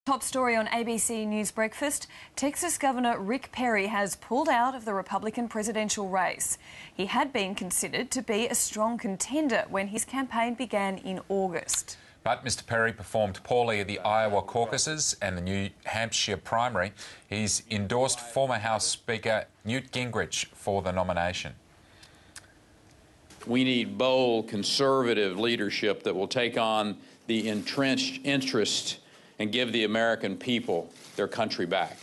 Top story on ABC News Breakfast. Texas Governor Rick Perry has pulled out of the Republican presidential race. He had been considered to be a strong contender when his campaign began in August. But Mr Perry performed poorly at the Iowa caucuses and the New Hampshire primary. He's endorsed former House Speaker Newt Gingrich for the nomination. We need bold, conservative leadership that will take on the entrenched interest and give the American people their country back.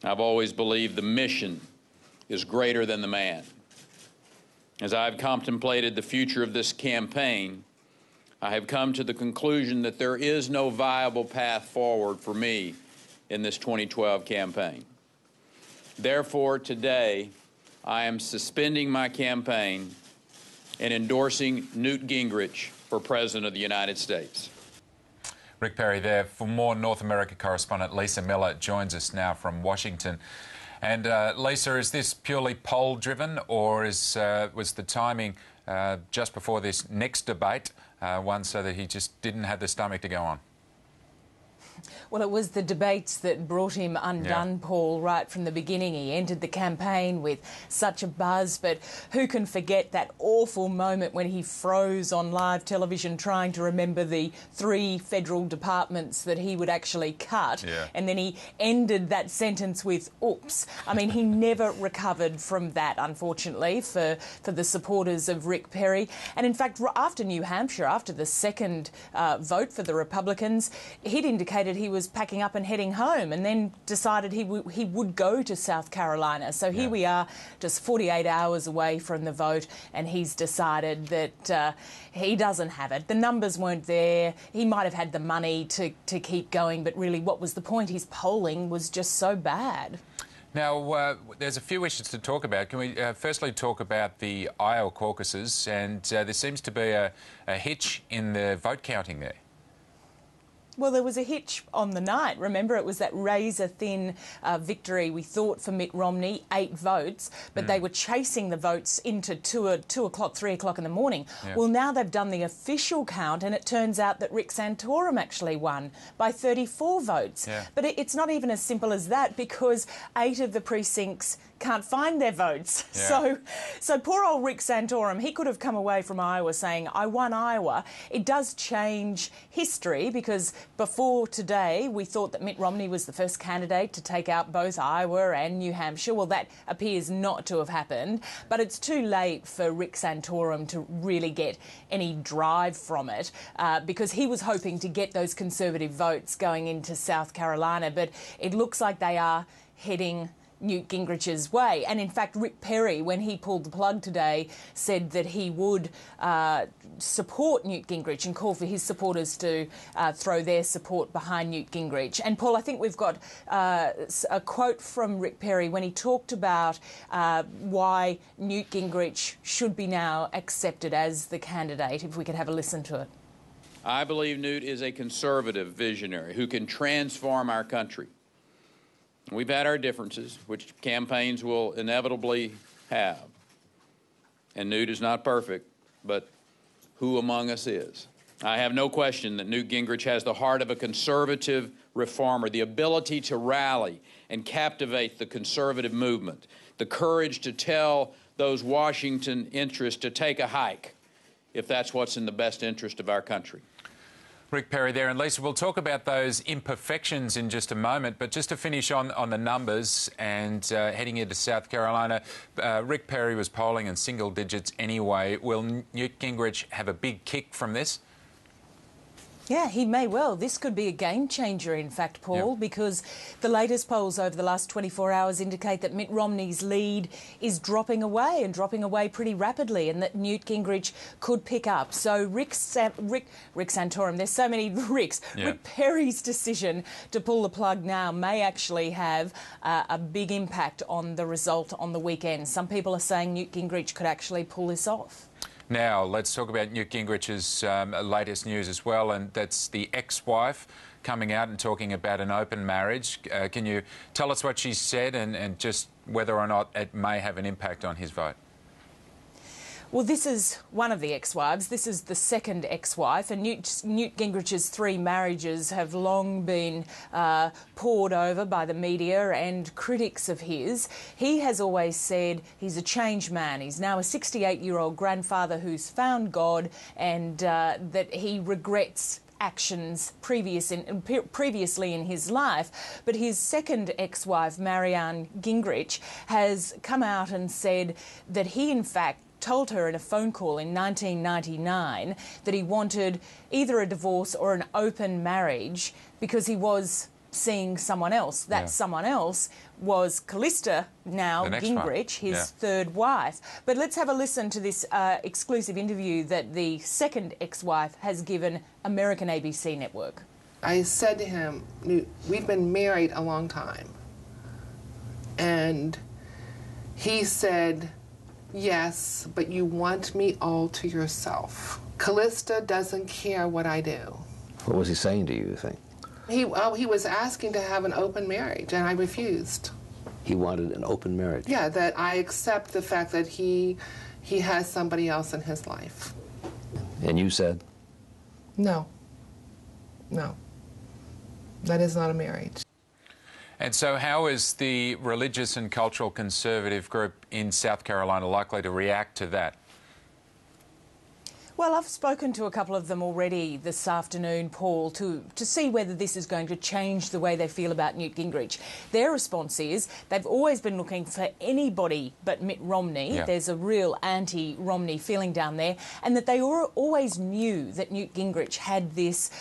I've always believed the mission is greater than the man. As I've contemplated the future of this campaign, I have come to the conclusion that there is no viable path forward for me in this 2012 campaign. Therefore, today, I am suspending my campaign and endorsing Newt Gingrich for President of the United States. Rick Perry there. For more North America correspondent Lisa Miller joins us now from Washington. And Lisa, is this purely poll-driven, or was the timing just before this next debate one so that he just didn't have the stomach to go on? Well, it was the debates that brought him undone, Paul, right from the beginning. He entered the campaign with such a buzz, but who can forget that awful moment when he froze on live television trying to remember the 3 federal departments that he would actually cut, and then he ended that sentence with, oops. I mean, he never recovered from that, unfortunately, for the supporters of Rick Perry. And in fact, after New Hampshire, after the second vote for the Republicans, he'd indicated he was packing up and heading home, and then decided he would go to South Carolina. So here we are, just 48 hours away from the vote, and he's decided that he doesn't have it. The numbers weren't there. He might have had the money to keep going, but really, what was the point? His polling was just so bad. Now, there's a few issues to talk about. Can we firstly talk about the Iowa caucuses? And there seems to be a hitch in the vote counting there. Well, there was a hitch on the night. Remember, it was that razor-thin victory, we thought, for Mitt Romney, 8 votes, but they were chasing the votes into 2 o'clock, 3 o'clock in the morning. Well, now they've done the official count, and it turns out that Rick Santorum actually won by 34 votes. But it's not even as simple as that, because 8 of the precincts can't find their votes. So poor old Rick Santorum, he could have come away from Iowa saying, I won Iowa. It does change history, because before today, we thought that Mitt Romney was the first candidate to take out both Iowa and New Hampshire. Well, that appears not to have happened, but it's too late for Rick Santorum to really get any drive from it, because he was hoping to get those Conservative votes going into South Carolina, but it looks like they are heading Newt Gingrich's way. And in fact, Rick Perry, when he pulled the plug today, said that he would support Newt Gingrich and call for his supporters to throw their support behind Newt Gingrich. And Paul, I think we've got a quote from Rick Perry when he talked about why Newt Gingrich should be now accepted as the candidate, if we could have a listen to it. I believe Newt is a conservative visionary who can transform our country. We've had our differences, which campaigns will inevitably have. And Newt is not perfect, but who among us is? I have no question that Newt Gingrich has the heart of a conservative reformer, the ability to rally and captivate the conservative movement, the courage to tell those Washington interests to take a hike if that's what's in the best interest of our country. Rick Perry there. And Lisa, we'll talk about those imperfections in just a moment, but just to finish on the numbers and heading into South Carolina, Rick Perry was polling in single digits anyway. Will Newt Gingrich have a big kick from this? Yeah, he may well. This could be a game changer, in fact, Paul, because the latest polls over the last 24 hours indicate that Mitt Romney's lead is dropping away pretty rapidly, and that Newt Gingrich could pick up. So Rick Santorum, there's so many Ricks. Rick Perry's decision to pull the plug now may actually have a big impact on the result on the weekend. Some people are saying Newt Gingrich could actually pull this off. Now, let's talk about Newt Gingrich's latest news as well, and that's the ex-wife coming out and talking about an open marriage. Can you tell us what she said and just whether or not it may have an impact on his vote? Well, this is one of the ex-wives. This is the second ex-wife, and Newt Gingrich's 3 marriages have long been pored over by the media and critics of his. He has always said he's a changed man. He's now a 68-year-old grandfather who's found God, and that he regrets actions previously in his life. But his second ex-wife, Marianne Gingrich, has come out and said that he, in fact, told her in a phone call in 1999 that he wanted either a divorce or an open marriage because he was seeing someone else. That someone else was Callista, now Gingrich, his third wife. But let's have a listen to this exclusive interview that the second ex-wife has given American ABC Network. I said to him, we've been married a long time. And he said, yes, but you want me all to yourself. Callista doesn't care what I do. What was he saying to you think? He was asking to have an open marriage, and I refused. He wanted an open marriage? Yeah, that I accept the fact that he has somebody else in his life. And you said? No. No. That is not a marriage. And so how is the religious and cultural conservative group in South Carolina likely to react to that? Well, I've spoken to a couple of them already this afternoon, Paul, to see whether this is going to change the way they feel about Newt Gingrich. Their response is they've always been looking for anybody but Mitt Romney. Yeah. There's a real anti-Romney feeling down there, and that they always knew that Newt Gingrich had this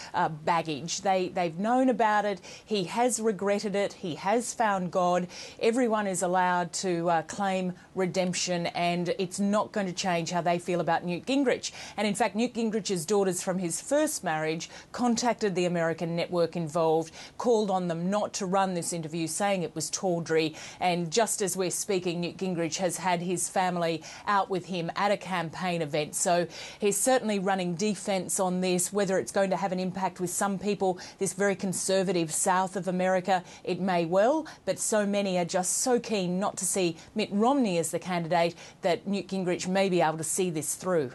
baggage. They've known about it. He has regretted it. He has found God. Everyone is allowed to claim redemption, and it's not going to change how they feel about Newt Gingrich. And in fact, Newt Gingrich's daughters from his first marriage contacted the American network involved, called on them not to run this interview, saying it was tawdry. And just as we're speaking, Newt Gingrich has had his family out with him at a campaign event. So he's certainly running defence on this. Whether it's going to have an impact with some people, this very conservative south of America, it may well. But so many are just so keen not to see Mitt Romney as the candidate that Newt Gingrich may be able to see this through.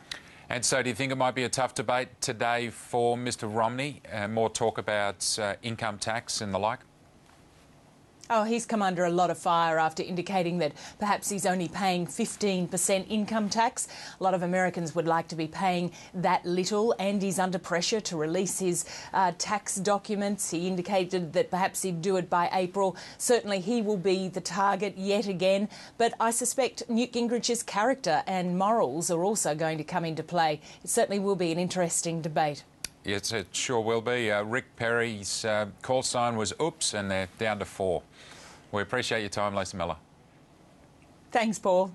And so do you think it might be a tough debate today for Mr Romney? More talk about income tax and the like? Oh, he's come under a lot of fire after indicating that perhaps he's only paying 15% income tax. A lot of Americans would like to be paying that little, and he's under pressure to release his tax documents. He indicated that perhaps he'd do it by April. Certainly he will be the target yet again, but I suspect Newt Gingrich's character and morals are also going to come into play. It certainly will be an interesting debate. Yes, it sure will be. Rick Perry's call sign was oops, and they're down to 4. We appreciate your time, Lisa Miller. Thanks, Paul.